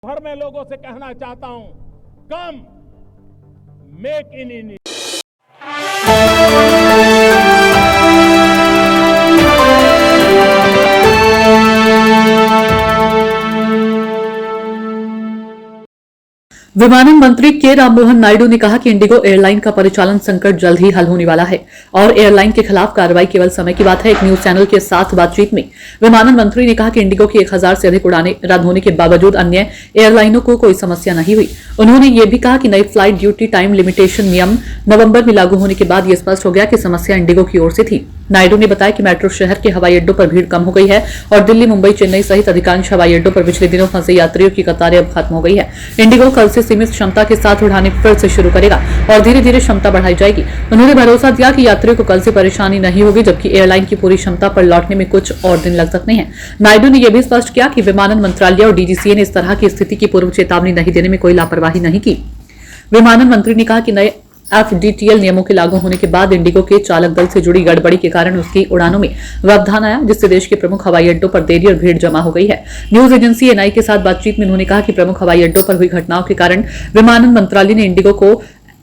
भर में लोगों से कहना चाहता हूं, कम मेक इन इंडिया। विमानन मंत्री के राममोहन नायडू ने कहा कि इंडिगो एयरलाइन का परिचालन संकट जल्द ही हल होने वाला है और एयरलाइन के खिलाफ कार्रवाई केवल समय की बात है। एक न्यूज चैनल के साथ बातचीत में विमानन मंत्री ने कहा कि इंडिगो की 1000 से अधिक उड़ानें रद्द होने के बावजूद अन्य एयरलाइनों को कोई समस्या नहीं हुई। उन्होंने ये भी कहा कि नई फ्लाइट ड्यूटी टाइम लिमिटेशन नियम नवंबर में लागू होने के बाद यह स्पष्ट हो गया कि समस्या इंडिगो की ओर से थी। नायडू ने बताया कि मेट्रो शहर के हवाई अड्डों पर भीड़ कम हो गई है और दिल्ली, मुंबई, चेन्नई सहित अधिकांश हवाई अड्डों पर पिछले दिनों फंसे यात्रियों की कतारें अब खत्म हो गई है। इंडिगो कल से सीमित क्षमता के साथ उड़ानें फिर से शुरू करेगा और धीरे धीरे क्षमता बढ़ाई जाएगी। उन्होंने भरोसा दिया कि यात्रियों को कल से परेशानी नहीं होगी, जबकि एयरलाइन की पूरी क्षमता पर लौटने में कुछ और दिन लग सकते हैं। नायडू ने यह भी स्पष्ट किया कि विमानन मंत्रालय और डीजीसीए ने इस तरह की स्थिति की पूर्व चेतावनी नहीं देने में कोई लापरवाही नहीं की। विमानन मंत्री ने कहा कि नए FDTL नियमों के लागू होने के बाद इंडिगो के चालक दल से जुड़ी गड़बड़ी के कारण उसकी उड़ानों में व्यवधान आया, जिससे देश के प्रमुख हवाई अड्डों पर देरी और भीड़ जमा हो गई है। न्यूज एजेंसी NI के साथ बातचीत में उन्होंने कहा कि प्रमुख हवाई अड्डों पर हुई घटनाओं के कारण विमानन मंत्रालय ने इंडिगो को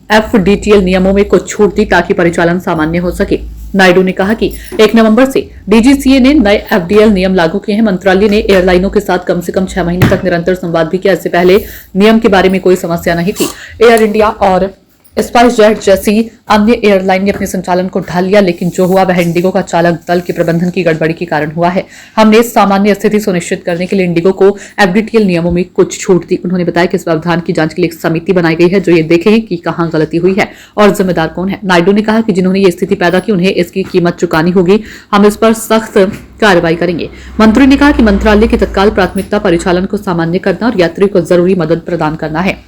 FDTL नियमों में कुछ छूट दी ताकि परिचालन सामान्य हो सके। नायडू ने कहा कि 1 नवंबर से डीजीसीए ने नए FDTL नियम लागू किए हैं। मंत्रालय ने एयरलाइनों के साथ कम से कम 6 महीने तक निरंतर संवाद भी किया। इससे पहले नियम के बारे में कोई समस्या नहीं थी। एयर इंडिया और स्पाइस जेट जैसी अन्य एयरलाइन ने अपने संचालन को ढाल लिया, लेकिन जो हुआ वह इंडिगो का चालक दल के प्रबंधन की गड़बड़ी के कारण हुआ है। हमने सामान्य स्थिति सुनिश्चित करने के लिए इंडिगो को FDTL नियमों में कुछ छूट दी। उन्होंने बताया कि इस व्यवधान की जांच के लिए एक समिति बनाई गई है जो ये देखेगी कि कहां गलती हुई है और जिम्मेदार कौन है। नायडू ने कहा कि जिन्होंने ये स्थिति पैदा की उन्हें इसकी कीमत चुकानी होगी। हम इस पर सख्त कार्रवाई करेंगे। मंत्री ने कहा कि मंत्रालय की तत्काल प्राथमिकता परिचालन को सामान्य करना और यात्रियों को जरूरी मदद प्रदान करना है।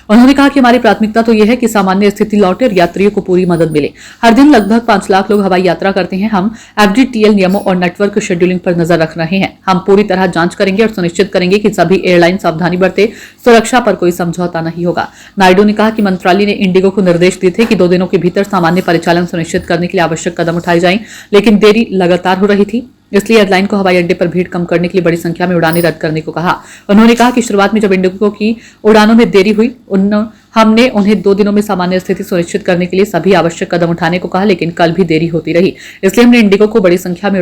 उन्होंने कहा कि हमारी प्राथमिकता तो यह है कि सामान्य स्थिति लौटे और यात्रियों को पूरी मदद मिले। हर दिन लगभग 5 लाख लोग हवाई यात्रा करते हैं। हम FDTL नियमों और नेटवर्क शेड्यूलिंग पर नजर रख रहे हैं। हम पूरी तरह जांच करेंगे और सुनिश्चित करेंगे कि सभी एयरलाइन सावधानी बरते। सुरक्षा पर कोई समझौता नहीं होगा। नायडू ने कहा कि मंत्रालय ने इंडिगो को निर्देश दिए थे कि 2 दिनों के भीतर सामान्य परिचालन सुनिश्चित करने के लिए आवश्यक कदम उठाए जाएं, लेकिन देरी लगातार हो रही थी। इसलिए एयरलाइन को हवाई अड्डे पर भीड़ कम करने के लिए बड़ी संख्या में उड़ानें रद्द करने को कहा। उन्होंने कहा कि शुरुआत में जब इंडिगो की उड़ानों में देरी हुई हमने उन्हें 2 दिनों में सामान्य स्थिति सुनिश्चित करने के लिए सभी आवश्यक कदम उठाने को कहा, लेकिन कल भी देरी होती रही। इसलिए हमने इंडिगो को बड़ी संख्या में